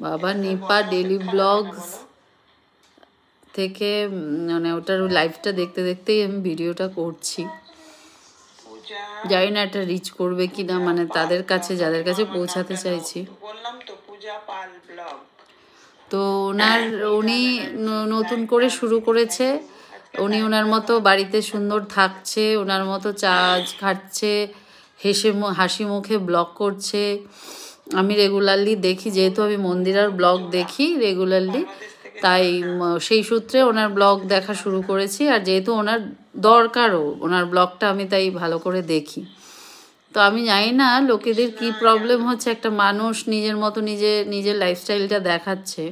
বাবা Nipa daily blogs থেকে মানে ওটার লাইভটা দেখতে দেখতেই আমি ভিডিওটা করছি। জানি না এটা রিচ করবে কিনা, মানে তাদের কাছে যাদের কাছে পৌঁছাতে চাইছি। তো উনি নতুন করে শুরু করেছে, উনি ওনার মতো বাড়িতে সুন্দর থাকছে, ওনার মতো চাজ খাচ্ছে, হাসি মুখে ব্লগ করছে। আমি রেগুলারলি দেখি, যেহেতু আমি মন্দিরার ব্লগ দেখি রেগুলারলি, তাই সেই সূত্রে ওনার ব্লগ দেখা শুরু করেছি। আর যেহেতু ওনার দরকারও, ওনার ব্লগটা আমি তাই ভালো করে দেখি। তো আমি জানি না লোকেদের কি প্রবলেম হচ্ছে, একটা মানুষ নিজের মতো নিজের লাইফস্টাইলটা দেখাচ্ছে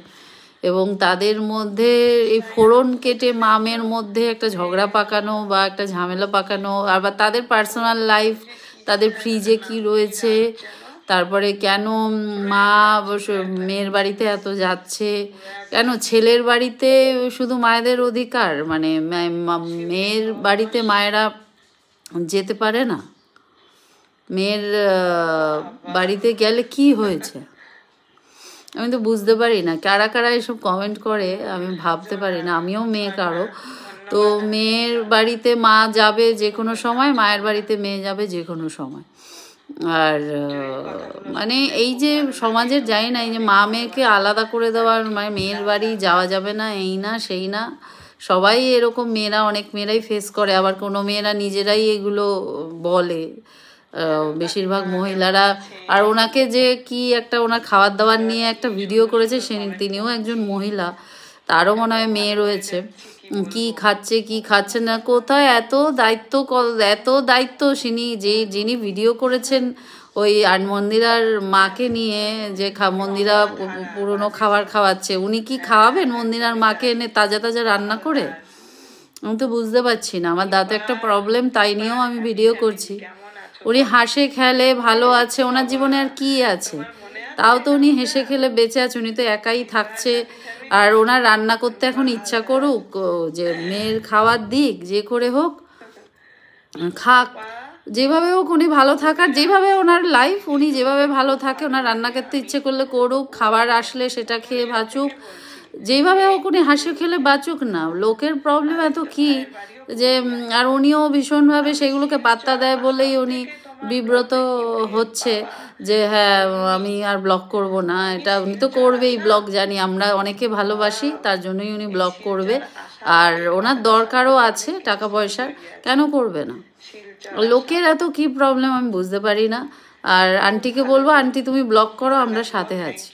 এবং তাদের মধ্যে এই ফোড়ন কেটে মামের মধ্যে একটা ঝগড়া পাকানো বা একটা ঝামেলা পাকানো, আবার তাদের পার্সোনাল লাইফ, তাদের ফ্রিজে কি রয়েছে, তারপরে কেন মা মেয়ের বাড়িতে এত যাচ্ছে, কেন ছেলের বাড়িতে শুধু মায়েদের অধিকার, মানে মেয়ের বাড়িতে মায়েরা যেতে পারে না, মেয়ের বাড়িতে গেলে কি হয়েছে আমি তো বুঝতে পারি না। কারা কারা এসব কমেন্ট করে আমি ভাবতে পারি না। আমিও মেয়ে কারো, তো মেয়ের বাড়িতে মা যাবে যে কোনো সময়, মায়ের বাড়িতে মেয়ে যাবে যে কোনো সময়। আর মানে এই যে সমাজের যাই না, এই যে মা মেয়েকে আলাদা করে দেওয়ার, মানে মেয়ের বাড়ি যাওয়া যাবে না, এই না সেই না, সবাই এরকম মেয়েরা, অনেক মেয়েরাই ফেস করে। আবার কোনো মেয়েরা নিজেরাই এগুলো বলে, বেশিরভাগ মহিলারা। আর ওনাকে যে কি একটা ওনার খাবার দাবার নিয়ে একটা ভিডিও করেছে, তিনিও একজন মহিলা, তারও মনে হয় মেয়ে রয়েছে, কি খাচ্ছে কি খাচ্ছে না, কোথায় এত দায়িত্ব যিনি ভিডিও করেছেন ওই মন্দিরার মাকে নিয়ে, যে মন্দিরা পুরনো খাবার খাওয়াচ্ছে, উনি কি খাওয়াবেন মন্দিরার মাকে এনে তাজা তাজা রান্না করে? আমি তো বুঝতে পারছি না। আমার দাঁতে একটা প্রবলেম, তাই নিয়েও আমি ভিডিও করছি। উনি হাসে খেলে ভালো আছে, ওনার জীবনে আর কি আছে? তাও তো উনি হেসে খেলে বেঁচে আছে, উনি তো একাই থাকছে। আর ওনার রান্না করতে এখন ইচ্ছা করুক, যে মেয়ের খাওয়ার দিক, যে করে হোক খাক, যেভাবে হোক উনি ভালো থাকার, যেভাবে ওনার লাইফ, উনি যেভাবে ভালো থাকে, ওনার রান্না করতে ইচ্ছে করলে করুক, খাবার আসলে সেটা খেয়ে বাঁচুক, যেভাবে হোক উনি হাসি খেলে বাঁচুক না। লোকের প্রবলেম এত কি যে, আর উনিও ভীষণভাবে সেগুলোকে পাত্তা দেয় বলেই উনি বিব্রত হচ্ছে যে হ্যাঁ আমি আর ব্লগ করব না। এটা উনি তো করবেই ব্লগ, জানি আমরা অনেকে ভালোবাসি, তার জন্যই উনি ব্লগ করবে। আর ওনার দরকারও আছে টাকা পয়সার, কেন করবে না? লোকের এত কি প্রবলেম আমি বুঝতে পারি না। আর আন্টিকে বলবো, আন্টি তুমি ব্লগ করো, আমরা সাথে আছি।